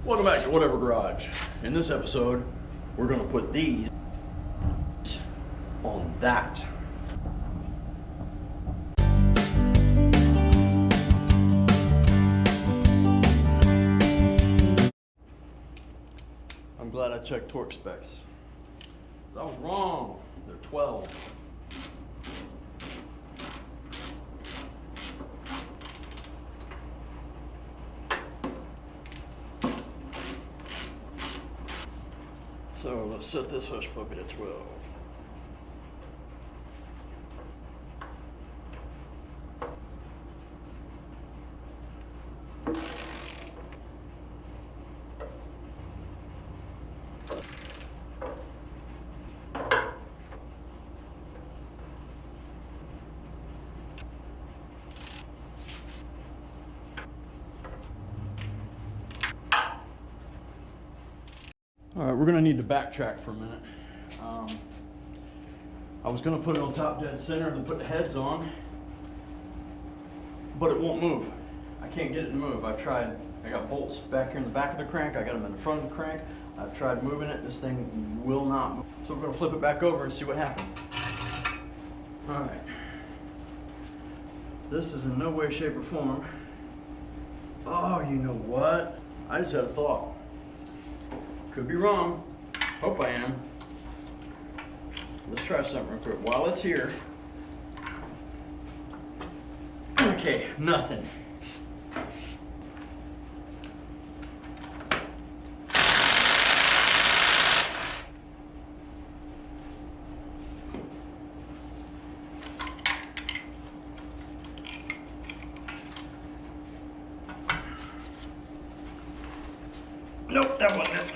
Welcome back to Whatever Garage. In this episode, we're going to put these on that. I'm glad I checked torque specs. I was wrong. They're 12. So let's set this hush puppy to 12. All right, we're gonna need to backtrack for a minute. I was gonna put it on top dead center and then put the heads on, but it won't move. I can't get it to move. I've tried. I got bolts back here in the back of the crank. I got them in the front of the crank. I've tried moving it. This thing will not move. So we're gonna flip it back over and see what happens. All right. This is in no way, shape, or form. Oh, you know what? I just had a thought. Could be wrong. Hope I am. Let's try something real quick. While it's here. Okay, nothing. Nope, that wasn't it.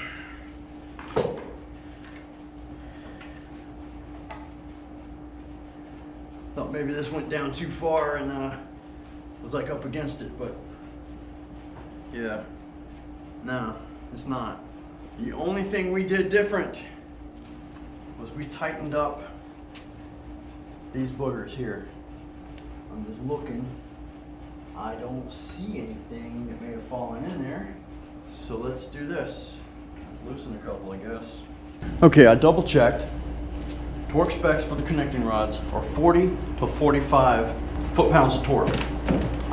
Thought maybe this went down too far and was like up against it, but yeah, no, it's not. The only thing we did different was we tightened up these boogers here. I'm just looking. I don't see anything that may have fallen in there. So let's do this. Let's loosen a couple, I guess. Okay, I double checked. Torque specs for the connecting rods are 40 to 45 foot-pounds of torque.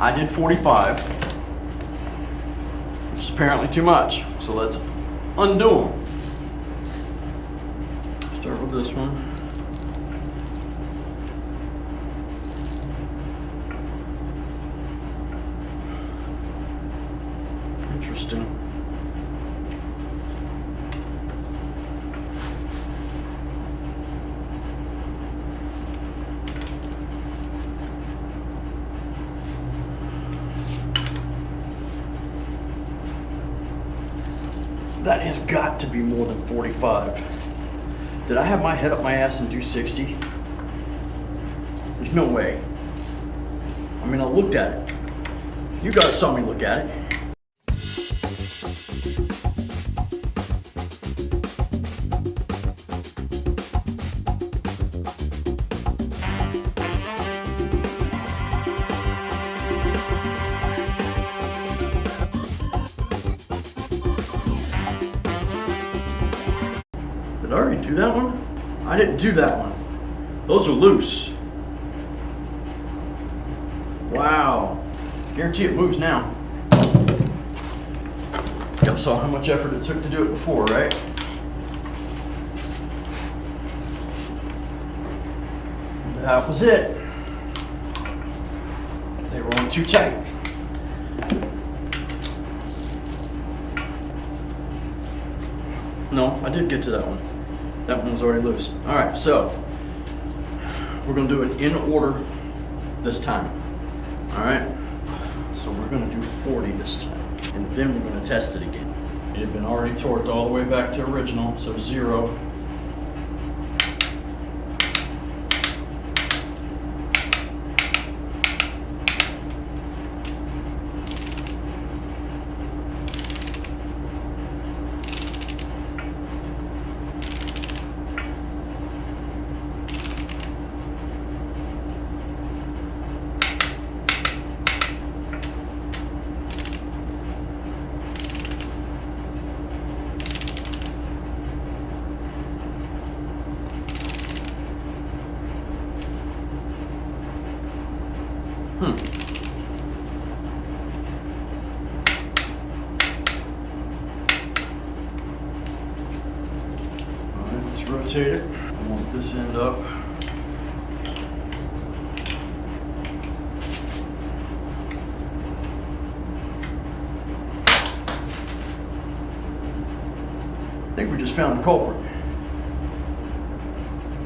I did 45, which is apparently too much. So let's undo them. Start with this one. Interesting. That has got to be more than 45. Did I have my head up my ass and do 60? There's no way. I mean, I looked at it. You guys saw me look at it. Did I already do that one? I didn't do that one. Those are loose. Wow. Guarantee it moves now. Y'all saw how much effort it took to do it before, right? That was it. They were on too tight. No, I did get to that one. That one was already loose. All right, so we're gonna do it in order this time. All right, so we're gonna do 40 this time, and then we're gonna test it again. It had been already torqued all the way back to original, so 0. rotate it. Want this end up. I think we just found the culprit.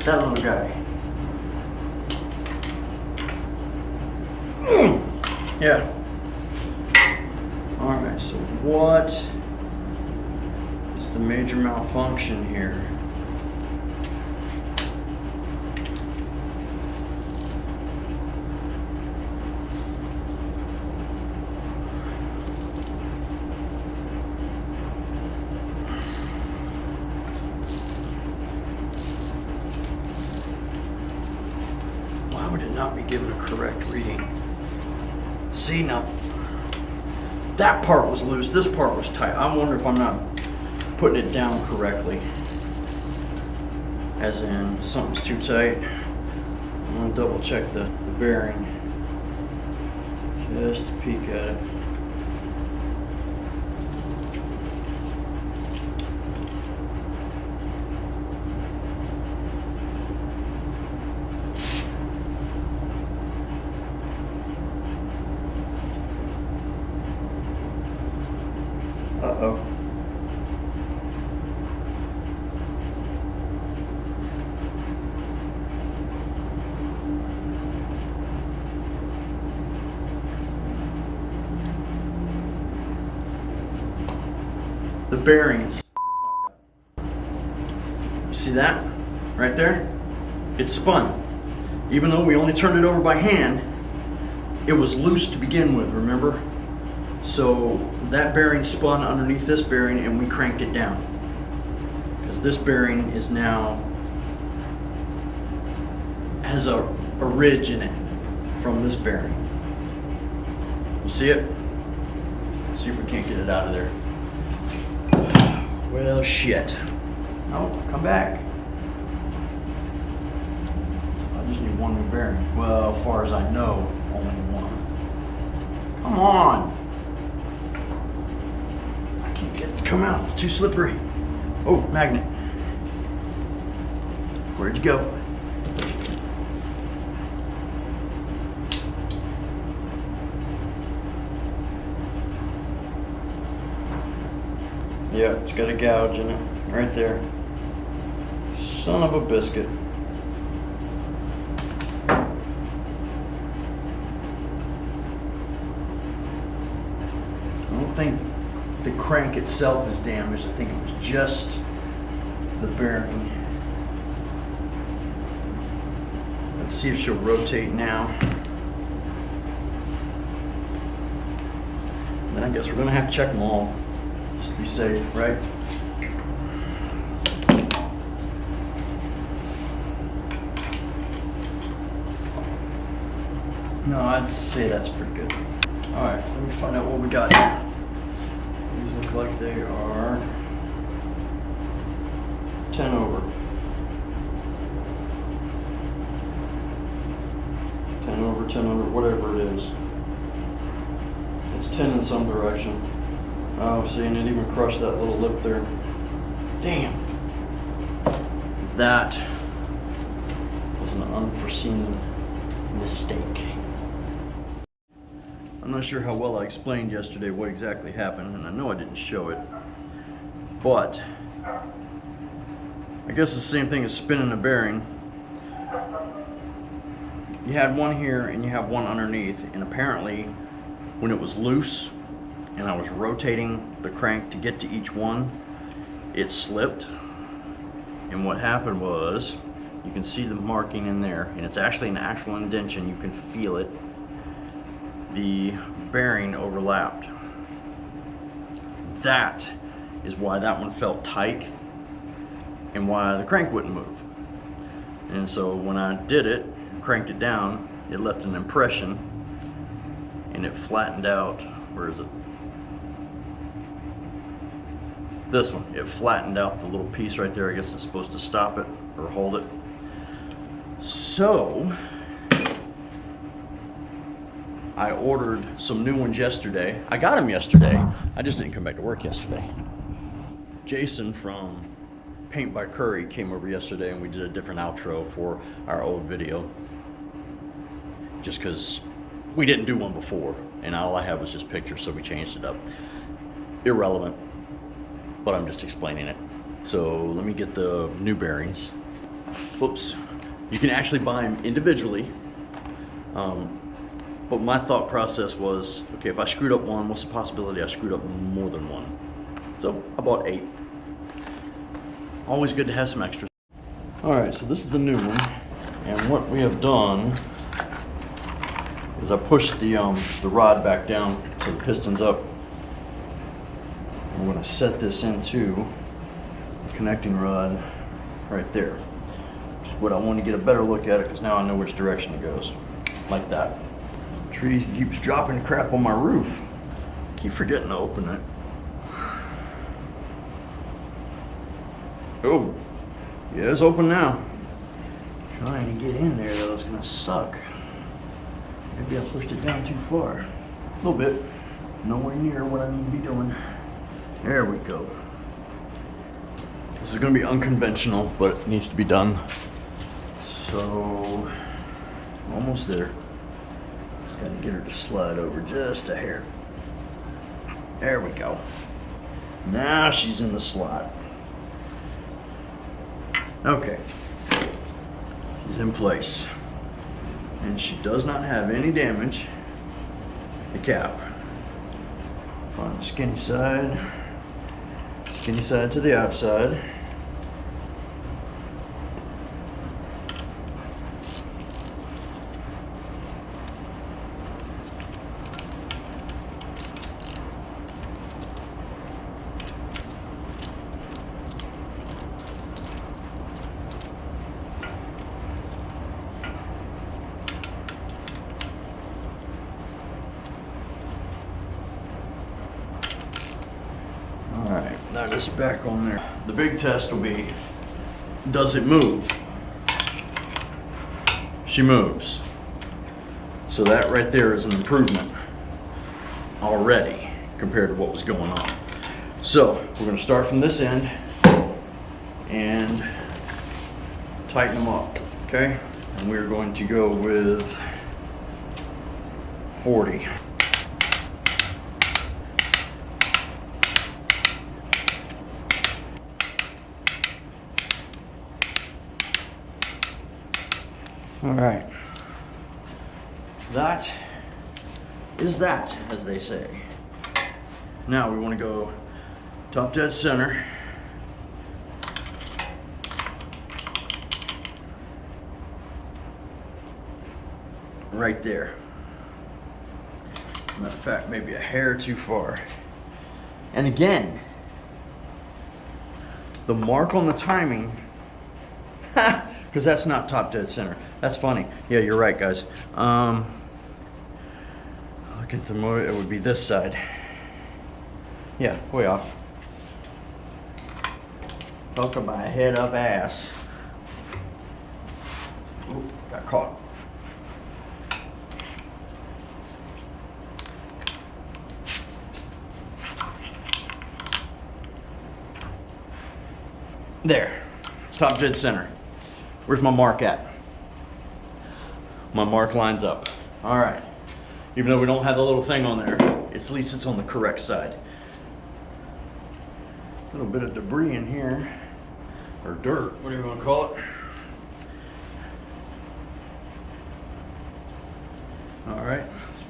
That little guy. Yeah. All right, so what is the major malfunction here? Why would it not be given a correct reading? See, now, that part was loose, this part was tight. I wonder if I'm not putting it down correctly. As in, something's too tight. I'm gonna double check the bearing. Just to peek at it. Uh-oh. The bearings. You see that? Right there? It spun. Even though we only turned it over by hand, it was loose to begin with, remember? So that bearing spun underneath this bearing and we cranked it down. Because this bearing is now, has a ridge in it from this bearing. You see it? See if we can't get it out of there. Well, shit. No, come back. I just need one new bearing. Well, as far as I know, only one. Come on. Come out, too slippery. Oh, magnet. Where'd you go? Yeah, it's got a gouge in it, right there. Son of a biscuit. I don't think the crank itself is damaged. I think it was just the bearing. Let's see if she'll rotate now. And then I guess we're gonna have to check them all, just to be safe, right? No, I'd say that's pretty good. All right, let me find out what we got here. These look like they are 10 over. 10 over, 10 under, whatever it is. It's 10 in some direction. Oh, see, and it even crushed that little lip there. Damn. That was an unforeseen mistake. I'm not sure how well I explained yesterday what exactly happened, and I know I didn't show it, but I guess it's the same thing as spinning a bearing. You had one here and you have one underneath, and apparently when it was loose and I was rotating the crank to get to each one, it slipped, and what happened was, you can see the marking in there, and it's actually an actual indentation, you can feel it. The bearing overlapped. That is why that one felt tight and why the crank wouldn't move. And so when I did it, cranked it down, it left an impression and it flattened out. Where is it? This one. It flattened out the little piece right there. I guess it's supposed to stop it or hold it. So I ordered some new ones yesterday. I got them yesterday. I just didn't come back to work yesterday. Jason from Paint by Curry came over yesterday and we did a different outro for our old video. Just because we didn't do one before and all I had was just pictures, so we changed it up. Irrelevant, but I'm just explaining it. So let me get the new bearings. Oops. You can actually buy them individually. But my thought process was, okay, if I screwed up one, what's the possibility I screwed up more than one? So I bought 8. Always good to have some extras. All right, so this is the new one. And what we have done is I pushed the rod back down so the piston's up. I'm gonna set this into the connecting rod right there. Which is what I want to get a better look at it, because now I know which direction it goes. Like that. The tree keeps dropping crap on my roof. Keep forgetting to open it. Oh, yeah, it's open now. Trying to get in there though is gonna suck. Maybe I pushed it down too far. A little bit. Nowhere near what I need to be doing. There we go. This is gonna be unconventional, but it needs to be done. So, almost there. Just gotta get her to slide over just a hair. There we go. Now she's in the slot. Okay. She's in place. And she does not have any damage. The cap. On the skinny side to the outside. Now this back on there. The big test will be, does it move? She moves. So that right there is an improvement already compared to what was going on. So we're going to start from this end and tighten them up, okay? And we're going to go with 40. All right, that is that, as they say. Now we want to go top dead center. Right there. Matter of fact, maybe a hair too far. And again, the mark on the timing, because that's not top dead center. That's funny. Yeah, you're right, guys. Look at the motor, it would be this side. Yeah, way off. Poke my head up ass. Ooh, got caught. There, top dead center. Where's my mark at? My mark lines up. All right. Even though we don't have the little thing on there, at least it's on the correct side. A little bit of debris in here, or dirt, whatever you want to call it. All right,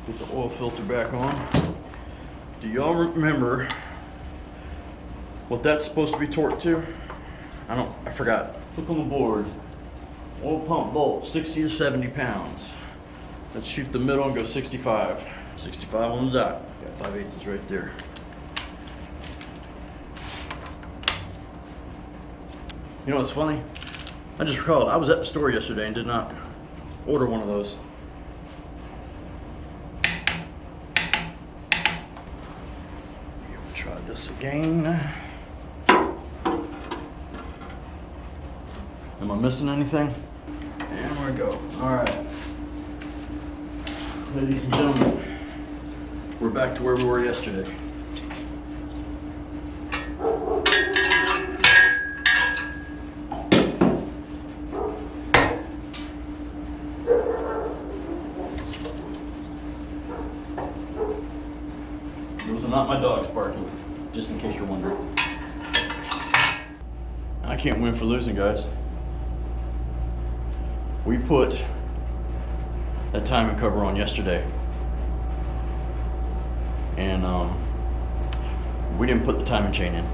let's put the oil filter back on. Do y'all remember what that's supposed to be torqued to? I forgot. Look on the board. Oil pump bolt, 60 to 70 pounds. Let's shoot the middle and go 65. 65 on the dot. Got 5/8 is right there. You know what's funny? I just recalled, I was at the store yesterday and did not order one of those. We'll try this again. Am I missing anything? And we go. All right. Ladies and gentlemen, we're back to where we were yesterday. My dog's barking, just in case you're wondering. I can't win for losing, guys. We put that timing cover on yesterday, and we didn't put the timing chain in.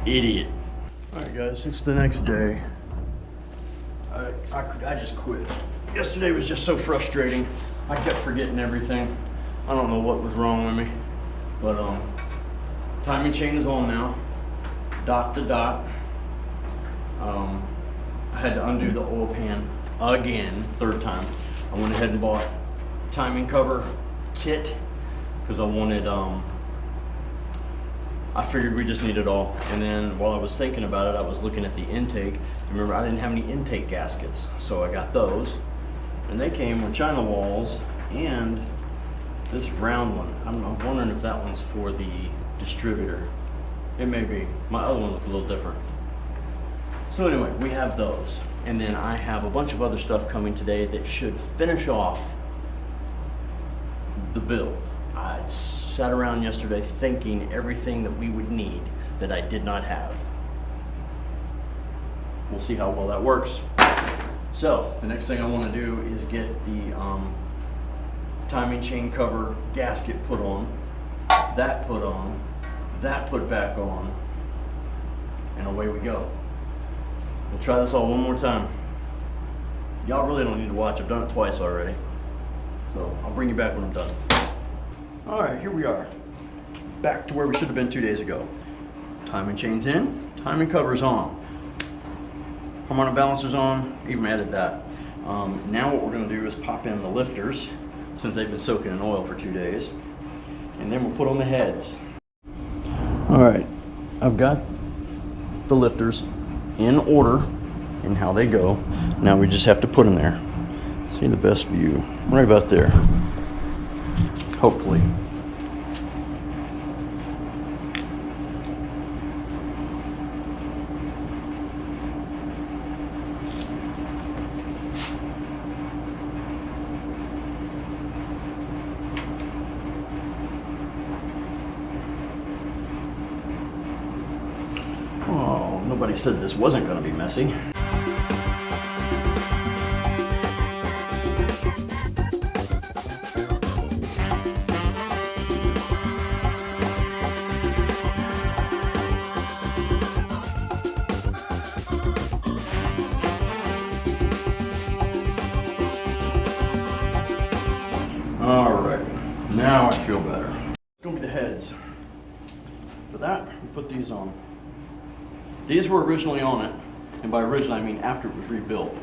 Idiot. All right, guys, it's the next day. I just quit. Yesterday was just so frustrating. I kept forgetting everything. I don't know what was wrong with me, but timing chain is on now, dot to dot. I had to undo the oil pan again, third time. I went ahead and bought timing cover kit because I wanted, I figured we just need it all. And then while I was thinking about it, I was looking at the intake. Remember, I didn't have any intake gaskets, so I got those. And they came with China walls and this round one. I'm wondering if that one's for the distributor. It may be. My other one looks a little different. So anyway, we have those. And then I have a bunch of other stuff coming today that should finish off the build. I sat around yesterday thinking everything that we would need that I did not have. We'll see how well that works. So the next thing I want to do is get the timing chain cover gasket put on, that put on, that put back on, and away we go. We'll try this all one more time. Y'all really don't need to watch. I've done it twice already. So I'll bring you back when I'm done. All right, here we are. Back to where we should have been 2 days ago. Timing chain's in, timing cover's on. Harmonic balancer's on, even added that. Now what we're gonna do is pop in the lifters, since they've been soaking in oil for 2 days. And then we'll put on the heads. All right, I've got the lifters in order in how they go. Now we just have to put them there. See the best view, right about there. Hopefully. Oh, nobody said this wasn't going to be messy. All right, now I feel better. It's going to be the heads. For that, we put these on. These were originally on it, and by original I mean after it was rebuilt.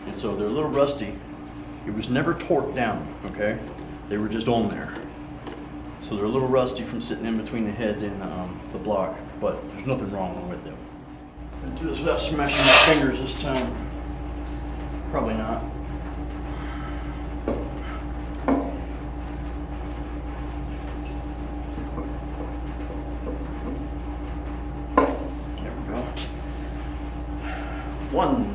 And so they're a little rusty. It was never torqued down, okay? They were just on there. So they're a little rusty from sitting in between the head and the block, but there's nothing wrong with them. I'll do this without smashing my fingers this time. Probably not. One.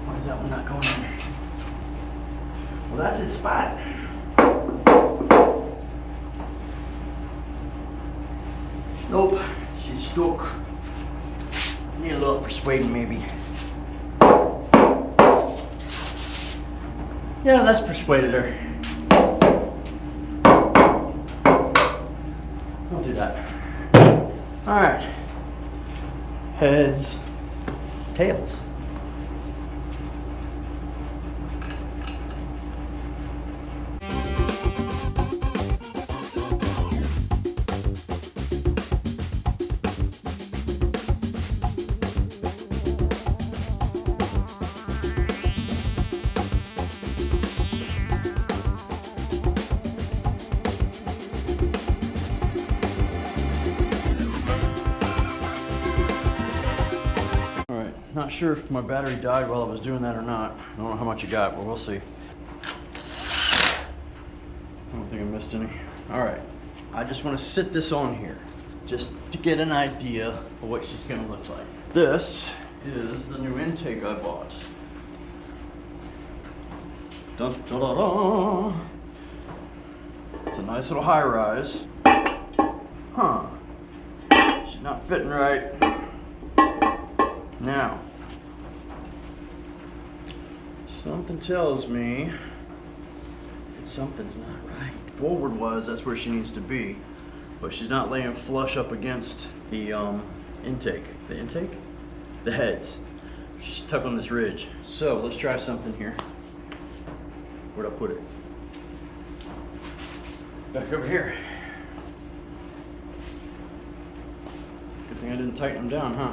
Why is that one not going in? Well, that's its spot. Nope, she's stuck. Need a little persuading maybe. Yeah, that's persuaded her. I'll do that. Alright. Heads, tails. Not not sure if my battery died while I was doing that or not. I don't know how much it got, but we'll see. I don't think I missed any. All right, I just want to sit this on here just to get an idea of what she's gonna look like. This is the new intake I bought. Dun, dun, dun, dun. It's a nice little high rise. Huh. She's not fitting right. Now, something tells me that something's not right. Forward was, that's where she needs to be, but she's not laying flush up against the intake. The intake? The heads. She's stuck on this ridge. So let's try something here. Where'd I put it? Back over here. Good thing I didn't tighten them down, huh?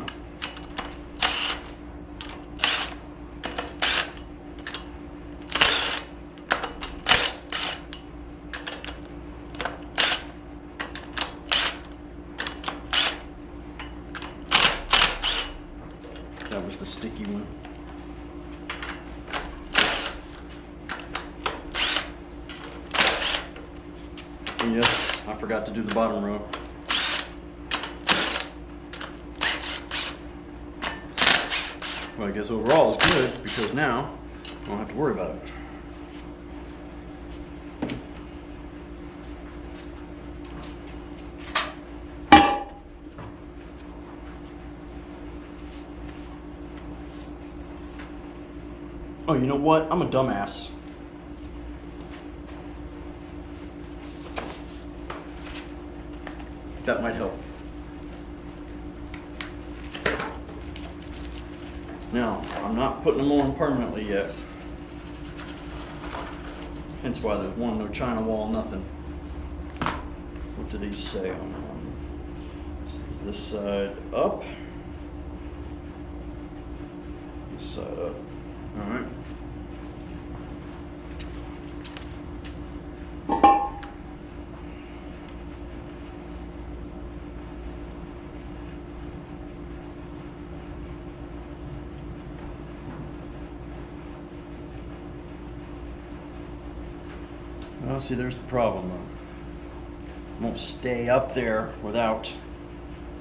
That was the sticky one. And yes, I forgot to do the bottom row. Well, I guess overall it's good because now I don't have to worry about it. Oh, you know what? I'm a dumbass. That might help. Now, I'm not putting them on permanently yet. Hence why there's one, no China wall, nothing. What do these say on them? Is this side up? This side up. All right. Well, see, there's the problem, though. It won't stay up there without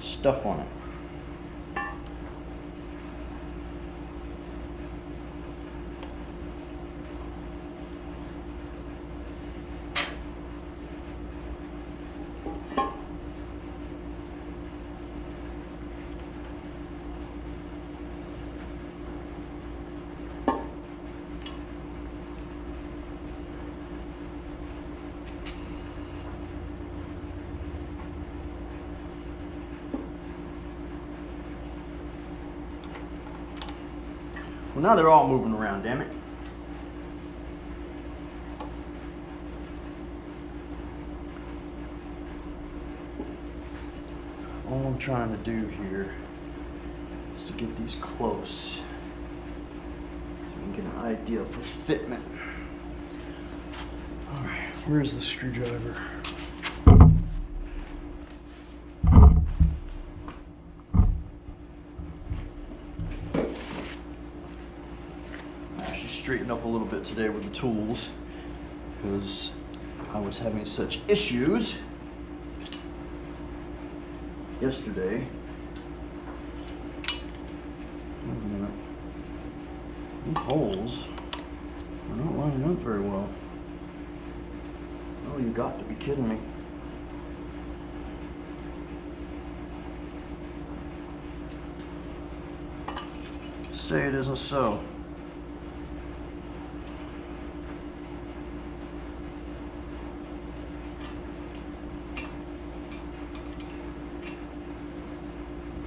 stuff on it. Well, now they're all moving around, damn it. All I'm trying to do here is to get these close so we can get an idea for fitment. All right, where's the screwdriver? Straightened up a little bit today with the tools because I was having such issues yesterday. Wait a minute. These holes are not lining up very well. Oh, you got to be kidding me. Say it isn't so.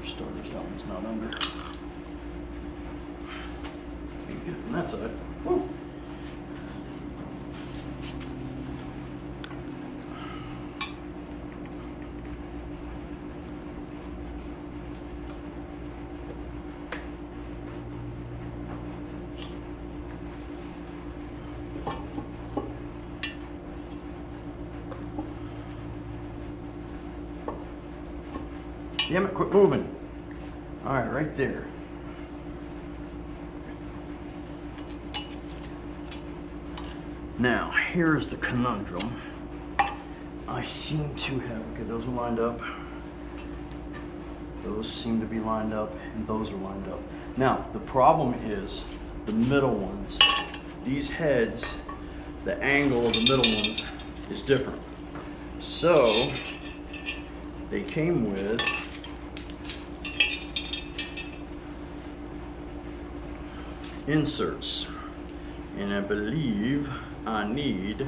Starters, that one's not under. You can get it from that side. Woo. Damn it, quit moving. All right, right there. Now, here's the conundrum. I seem to have, okay, those are lined up. Those seem to be lined up, and those are lined up. Now, the problem is the middle ones. These heads, the angle of the middle ones is different. So, they came with inserts. And I believe I need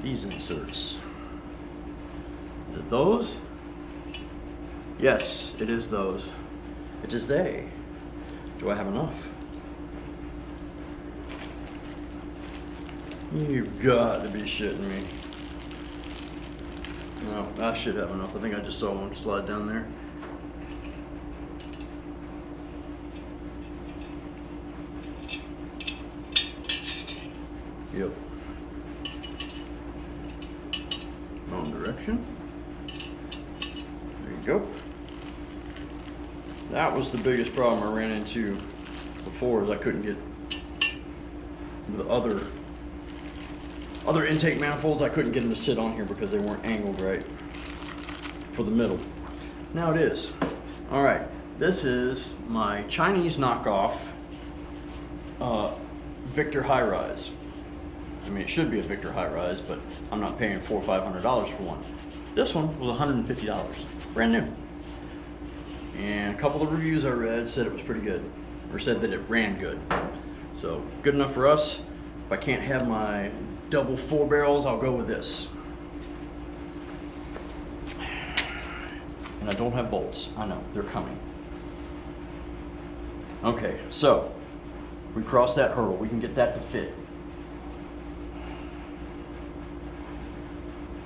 these inserts. Is it those? Yes, it is those. It is they. Do I have enough? You've got to be shitting me. No, I should have enough. I think I just saw one slide down there. Yep. Wrong direction. There you go. That was the biggest problem I ran into before, is I couldn't get the other intake manifolds. I couldn't get them to sit on here because they weren't angled right for the middle. Now it is. All right, this is my Chinese knockoff Victor high rise. I mean, it should be a Victor high rise, but I'm not paying $400 or $500 for one. This one was $150, brand new. And a couple of reviews I read said it was pretty good, or said that it ran good. So good enough for us. If I can't have my double 4 barrels, I'll go with this. And I don't have bolts. I know, they're coming. Okay, so we crossed that hurdle. We can get that to fit.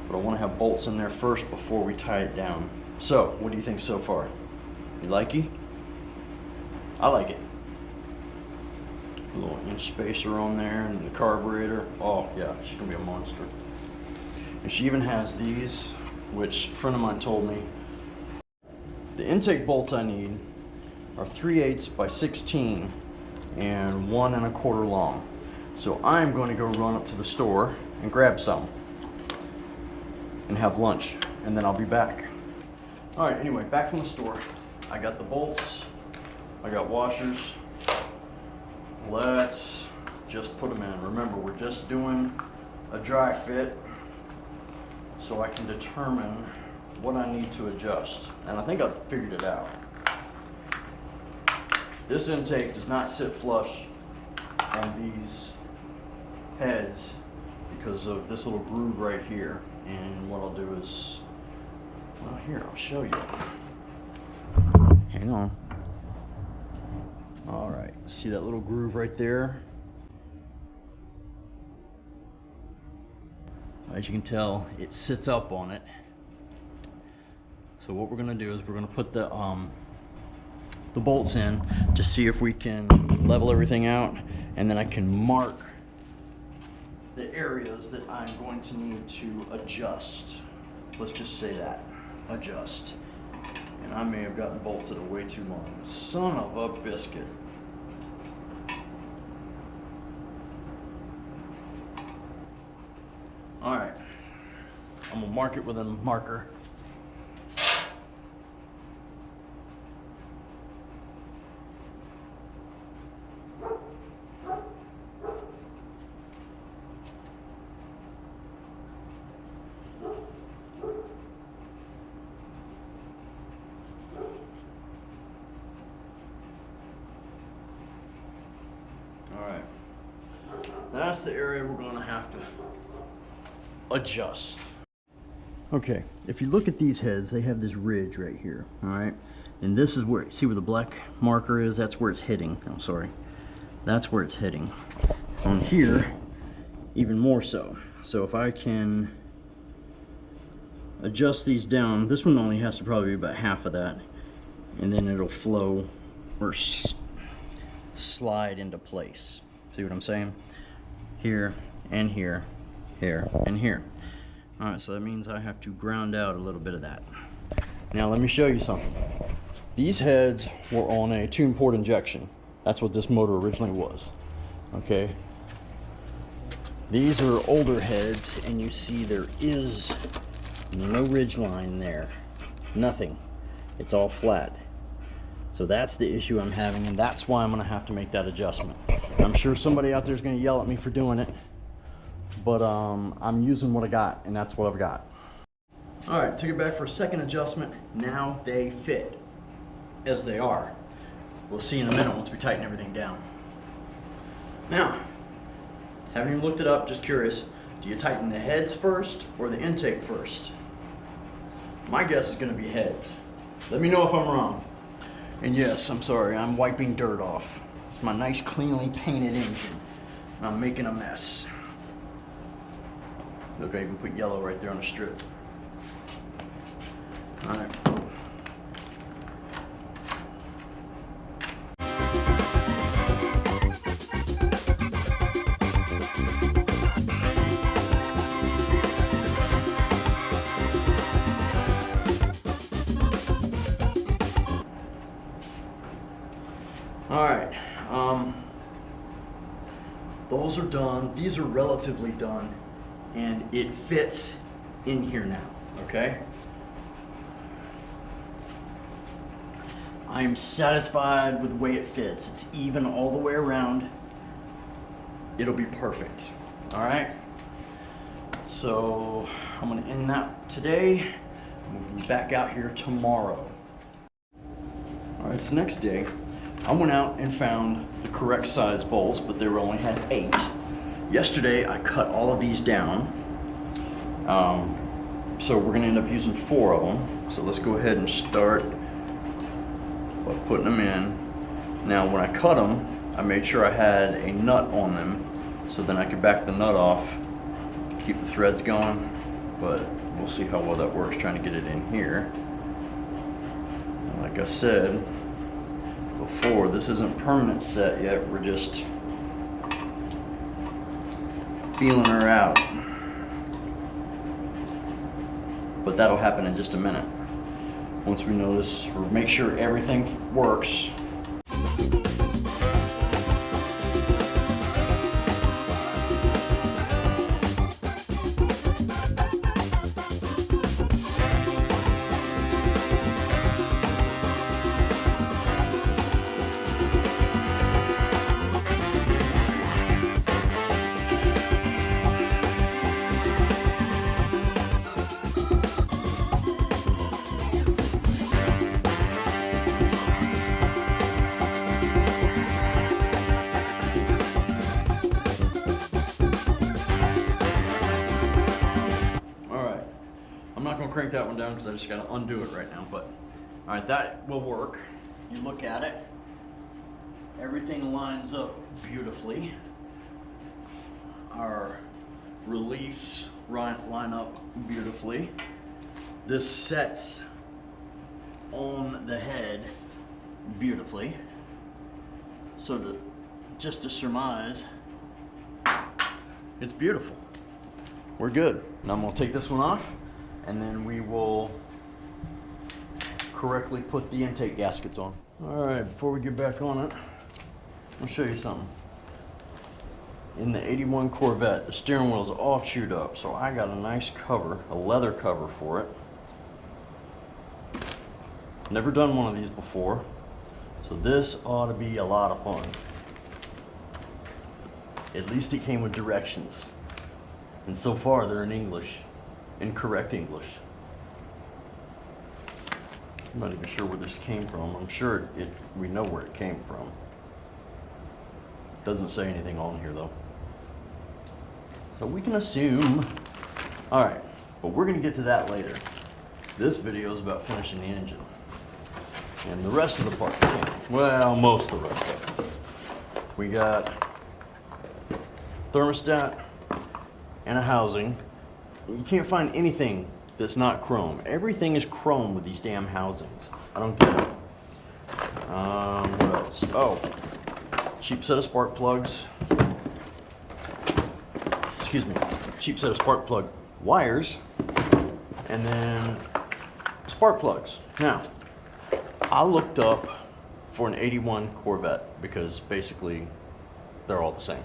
But I want to have bolts in there first before we tie it down. So, what do you think so far? You like it? I like it. A little inch spacer on there, and the carburetor. Oh yeah, she's gonna be a monster. And she even has these, which a friend of mine told me. The intake bolts I need are 3/8 by 16 and 1 1/4 long. So I'm going to go run up to the store and grab some and have lunch, and then I'll be back. All right, anyway, back from the store. I got the bolts, I got washers. Let's just put them in. Remember, we're just doing a dry fit, so I can determine what I need to adjust. And I think I've figured it out. This intake does not sit flush on these heads because of this little groove right here. And what I'll do is, well, here, I'll show you. Hang on. All right, see that little groove right there? As you can tell, it sits up on it. So what we're gonna do is we're gonna put the bolts in to see if we can level everything out, and then I can mark the areas that I'm going to need to adjust. Let's just say that, adjust. And I may have gotten bolts that are way too long. Son of a biscuit. All right, I'm gonna mark it with a marker. That's the area we're going to have to adjust. Okay, if you look at these heads, they have this ridge right here, all right? And this is where, see where the black marker is? That's where it's hitting. I'm sorry. That's where it's hitting. On here, even more so. So if I can adjust these down, this one only has to probably be about half of that, and then it'll flow or slide into place. See what I'm saying? Here and here, here and here. All right, so that means I have to ground out a little bit of that. Now let me show you something. These heads were on a tune port injection. That's what this motor originally was, okay? These are older heads, and you see there is no ridge line there. Nothing. It's all flat. So that's the issue I'm having, and that's why I'm gonna have to make that adjustment. I'm sure somebody out there is gonna yell at me for doing it, but I'm using what I got, and that's what I've got. All right, took it back for a second adjustment. Now they fit as they are. We'll see in a minute once we tighten everything down. Now, haven't even looked it up, just curious. Do you tighten the heads first or the intake first? My guess is gonna be heads. Let me know if I'm wrong. And yes, I'm sorry, I'm wiping dirt off. It's my nice cleanly painted engine, and I'm making a mess. Look, I even put yellow right there on the strip. All right. All right, those are done. These are relatively done, and it fits in here now, okay? I am satisfied with the way it fits. It's even all the way around. It'll be perfect, all right? So I'm gonna end that today. We'll be back out here tomorrow. All right, it's the next day. I went out and found the correct size bolts, but they only had 8. Yesterday, I cut all of these down. So we're gonna end up using 4 of them. So let's go ahead and start by putting them in. Now, when I cut them, I made sure I had a nut on them, so then I could back the nut off to keep the threads going. But we'll see how well that works, trying to get it in here. And like I said before, this isn't permanent set yet. We're just feeling her out. But that'll happen in just a minute. Once we know this, or make sure everything works. I'm not gonna crank that one down because I just gotta undo it right now, but all right, that will work. You look at it, everything lines up beautifully. Our reliefs line up beautifully. This sets on the head beautifully. So just to surmise, it's beautiful. We're good. Now I'm gonna take this one off, and then we will correctly put the intake gaskets on. All right, before we get back on it, I'll show you something. In the 81 Corvette, the steering wheel is all chewed up, so I got a nice cover, a leather cover for it. Never done one of these before, so this ought to be a lot of fun. At least it came with directions, and so far they're in English. In correct English. I'm not even sure where this came from. I'm sure we know where it came from. Doesn't say anything on here though. So we can assume. All right, but we're gonna get to that later. This video is about finishing the engine. And the rest of the part, well, most of the rest of it. We got thermostat and a housing. You can't find anything that's not chrome. Everything is chrome with these damn housings. I don't get it. What else? Oh, cheap set of spark plugs. Excuse me. Cheap set of spark plug wires. And then spark plugs. Now, I looked up for an 81 Corvette because basically they're all the same.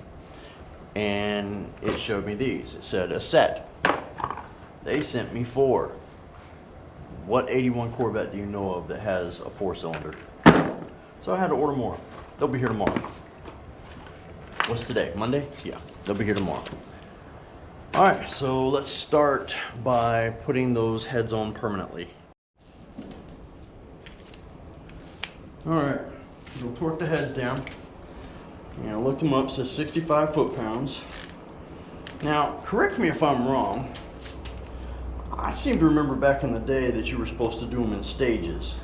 and it showed me these. It said a set. They sent me 4. What 81 Corvette do you know of that has a 4-cylinder? So I had to order more. They'll be here tomorrow. What's today? Monday? Yeah, they'll be here tomorrow. All right, so let's start by putting those heads on permanently. All right, we'll torque the heads down. And I looked them up, it says 65 foot-pounds. Now, correct me if I'm wrong. I seem to remember back in the day that you were supposed to do them in stages.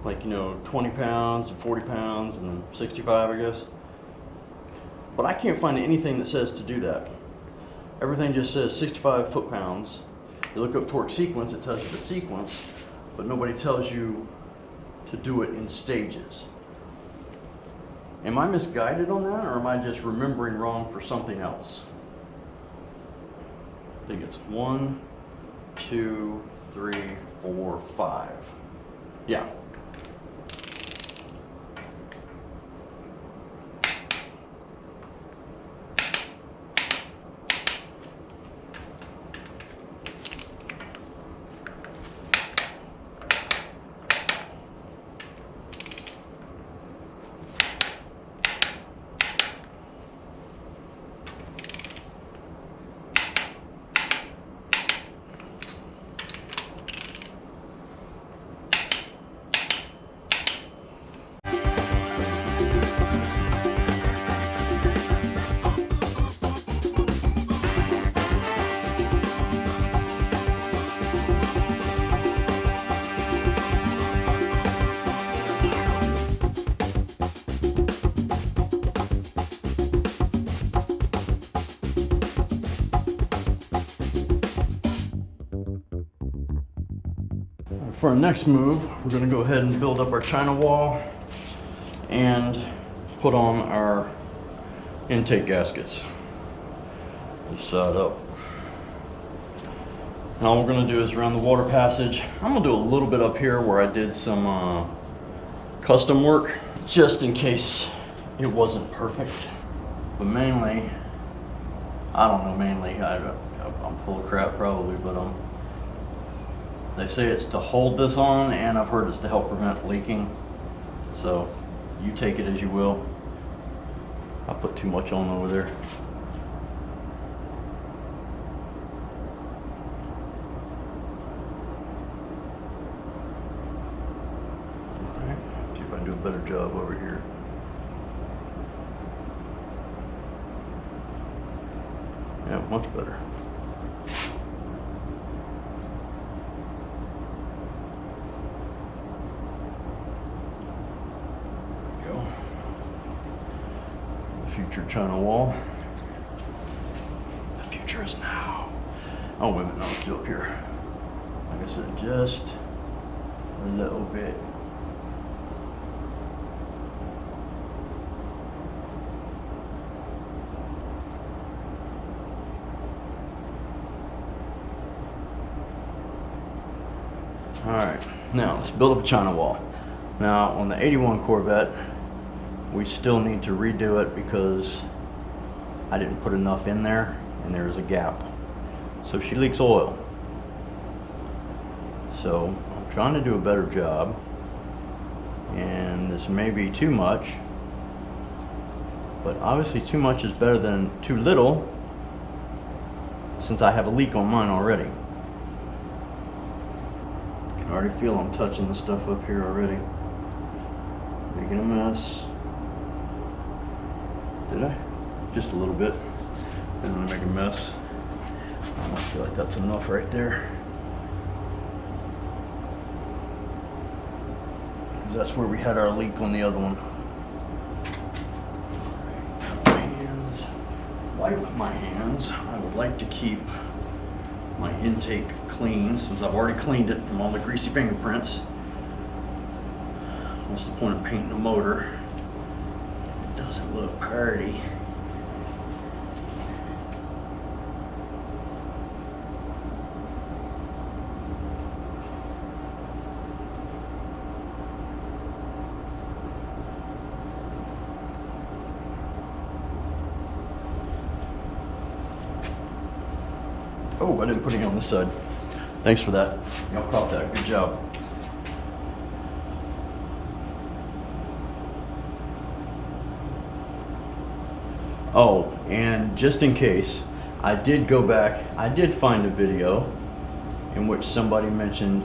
Like, 20 pounds and 40 pounds and then 65, I guess. But I can't find anything that says to do that. Everything just says 65 foot-pounds. You look up torque sequence, it tells you the sequence, but nobody tells you to do it in stages. Am I misguided on that, or am I just remembering wrong for something else? I think it's 1, 2, 3, 4, 5. Yeah. For our next move, we're going to go ahead and build up our China wall and put on our intake gaskets. This side up. And all we're going to do is around the water passage. I'm going to do a little bit up here where I did some custom work, just in case it wasn't perfect. But mainly, I don't know, I'm full of crap probably, but they say it's to hold this on, and I've heard it's to help prevent leaking. So you take it as you will. I put too much on over there. All right, see if I can do a better job over here. Yeah, much better. Future China wall. The future is now. Oh, wait a minute, no, let's do up here. Like I said, just a little bit. All right, now let's build up a China wall. Now on the 81 Corvette, we still need to redo it because I didn't put enough in there and there's a gap. So she leaks oil. So I'm trying to do a better job, and this may be too much, but obviously too much is better than too little, since I have a leak on mine already. I can already feel I'm touching the stuff up here already, making a mess. Did I? Just a little bit. Didn't want to make a mess. I feel like that's enough right there. That's where we had our leak on the other one. My hands. Wipe my hands. I would like to keep my intake clean since I've already cleaned it from all the greasy fingerprints. What's the point of painting a motor? Doesn't look pretty. Oh, I didn't put any on this side. Thanks for that. Y'all caught that. Good job. Oh, and just in case, I did go back, I did find a video in which somebody mentioned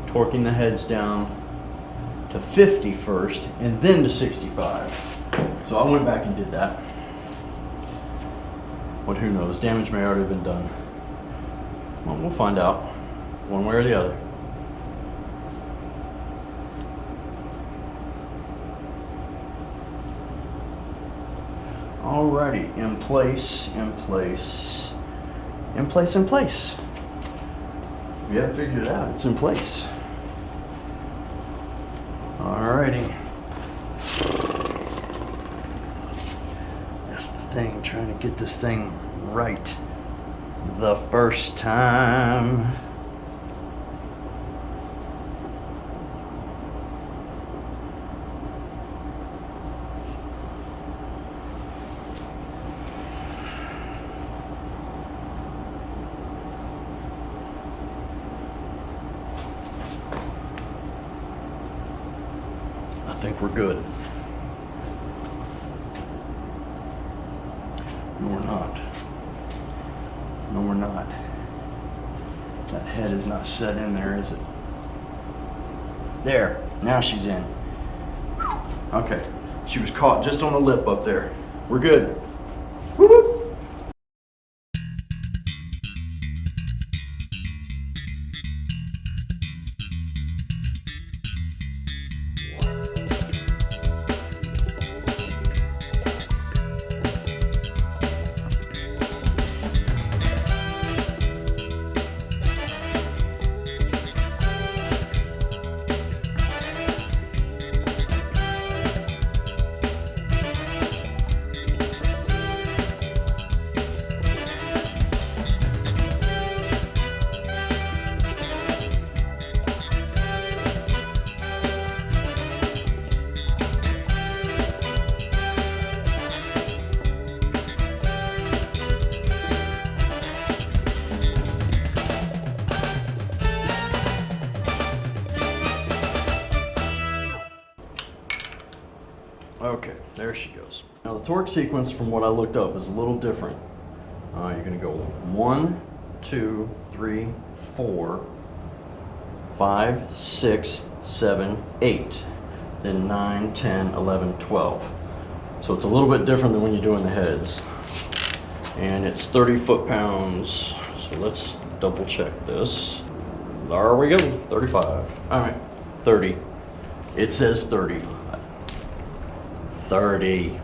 torquing the heads down to 50 first and then to 65. So I went back and did that. But who knows, damage may already have been done. Well, we'll find out, one way or the other. Alrighty, in place, in place, in place, in place. We haven't figured it out, it's in place. Alrighty. That's the thing, trying to get this thing right the first time. I think we're good. No, we're not. No, we're not. That head is not set in there, is it? There. Now she's in. Okay. She was caught just on the lip up there. We're good. Woo-hoo! Okay, there she goes. Now the torque sequence from what I looked up is a little different. You're gonna go 1, 2, 3, 4, 5, 6, 7, 8, then 9, 10, 11, 12. So it's a little bit different than when you're doing the heads. And it's 30 foot-pounds. So let's double check this. There we go, 35. All right, 30. It says 30. 30.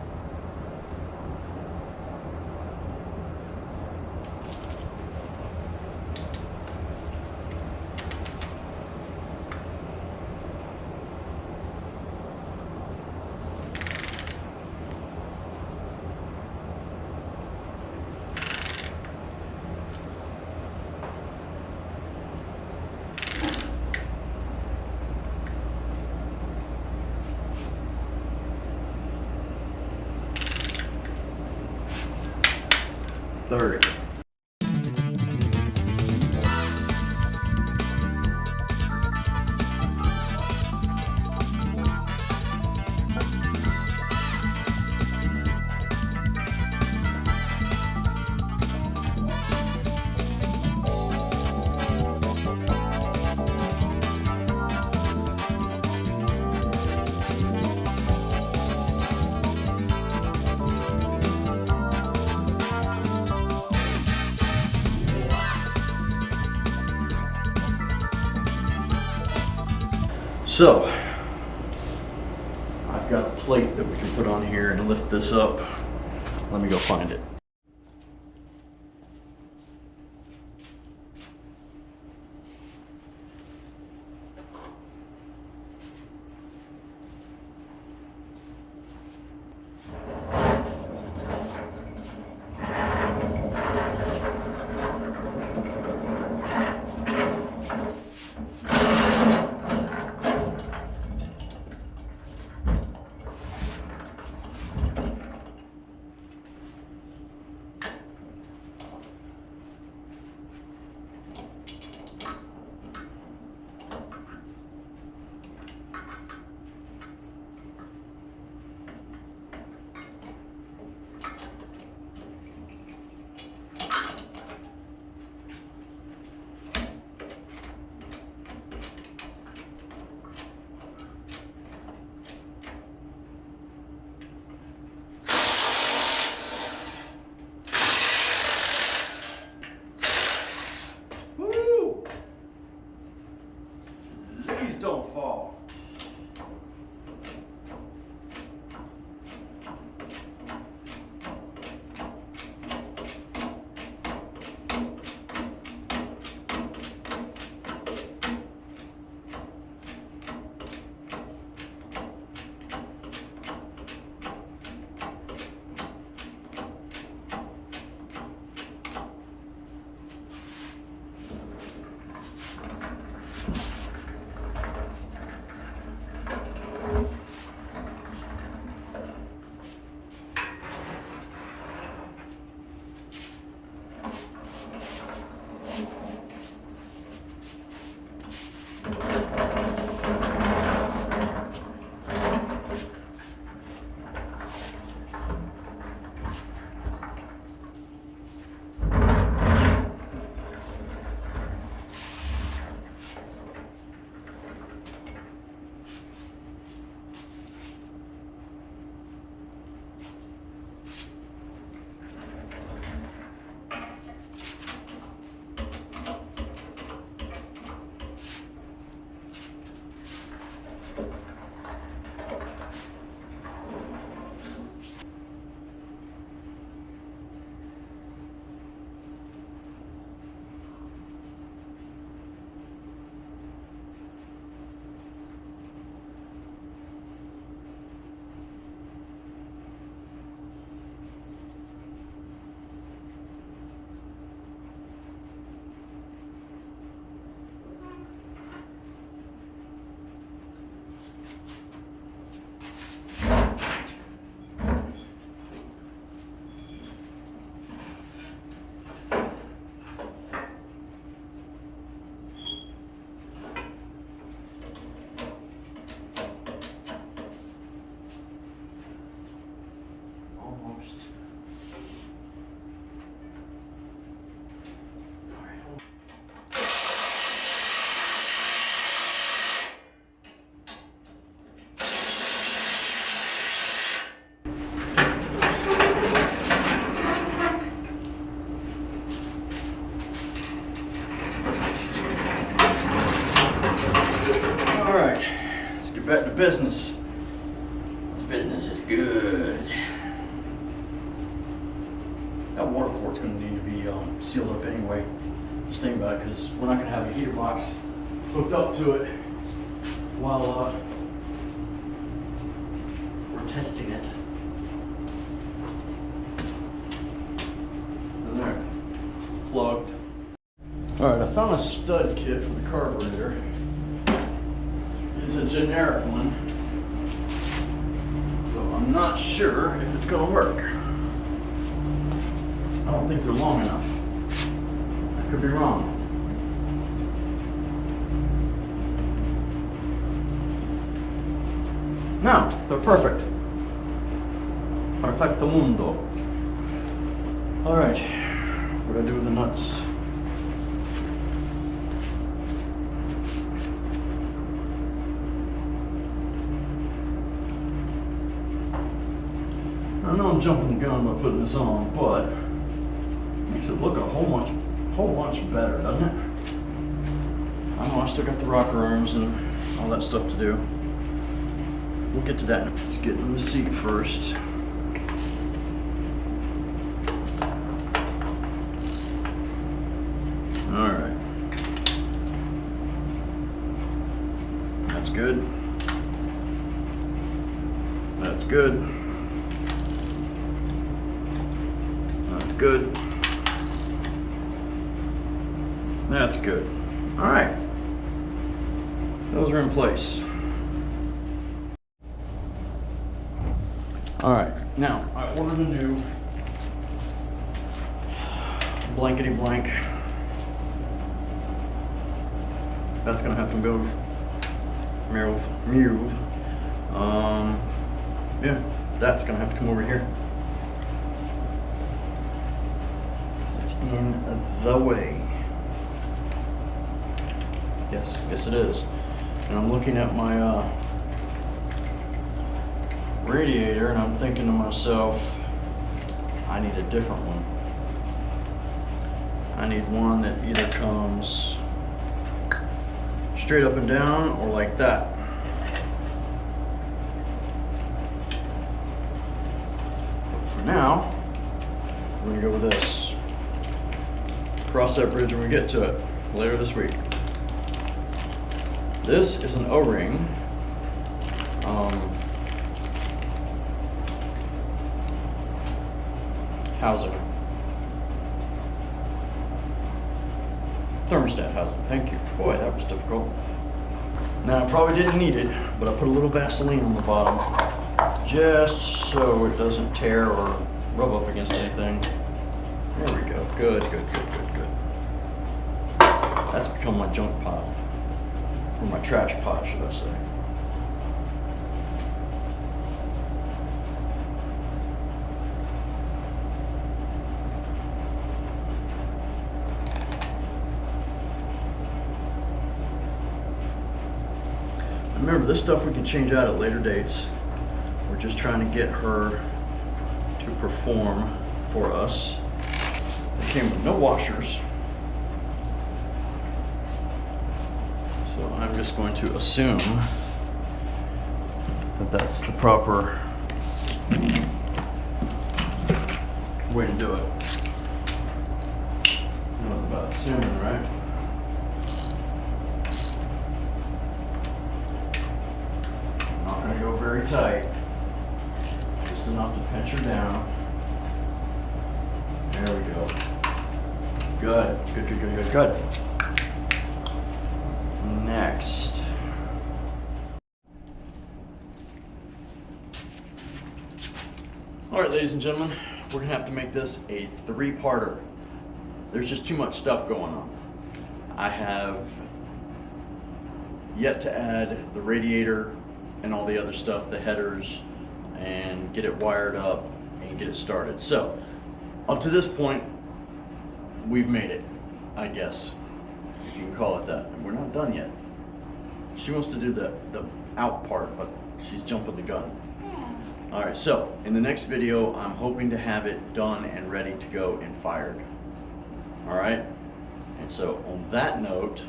So, I've got a plate that we can put on here and lift this up. Let me go find it. business. This business is good. That water port's gonna need to be sealed up anyway. Just think about it, because we're not gonna have a heater box hooked up to it while we're testing it. And there, plugged. All right, I found a stud kit for the carburetor. It's a generic one, so I'm not sure if it's gonna work. I don't think they're long enough. I could be wrong. No, they're perfect. Perfecto mundo. All right, what do I do with the nuts? I know I'm jumping the gun by putting this on, but it makes it look a whole bunch better, doesn't it? I know I still got the rocker arms and all that stuff to do. We'll get to that. Let's get in the seat first. All right. That's good. That's good. That's good. That's good. All right. Those are in place. All right. Now, I ordered a new blankety blank. That's gonna have to move. Yeah, that's gonna have to come over here. It's in the way. Yes, it is. And I'm looking at my radiator and I'm thinking to myself, I need a different one. I need one that either comes straight up and down or like that. But for now, we're gonna go with this. Cross that bridge when we get to it later this week. This is an O-ring. Housing. Thermostat housing. Thank you. Boy, that was difficult. Now, I probably didn't need it, but I put a little Vaseline on the bottom just so it doesn't tear or rub up against anything. There we go. Good. That's become my junk pile. Or my trash pile, should I say. Remember, this stuff we can change out at later dates. We're just trying to get her to perform for us. It came with no washers. So I'm just going to assume that that's the proper way to do it. Nothing about assuming, right? Not going to go very tight. Just enough to pinch her down. There we go. Good. Next. All right, ladies and gentlemen, we're gonna have to make this a three-parter. There's just too much stuff going on. I have yet to add the radiator and all the other stuff, the headers, and get it wired up and get it started. So, up to this point, we've made it, I guess. If you can call it that. And we're not done yet. She wants to do the out part, but she's jumping the gun. All right, so in the next video, I'm hoping to have it done and ready to go and fired. All right? And so on that note,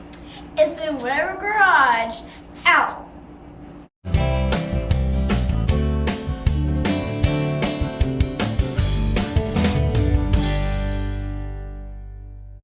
it's been Whatever Garage out.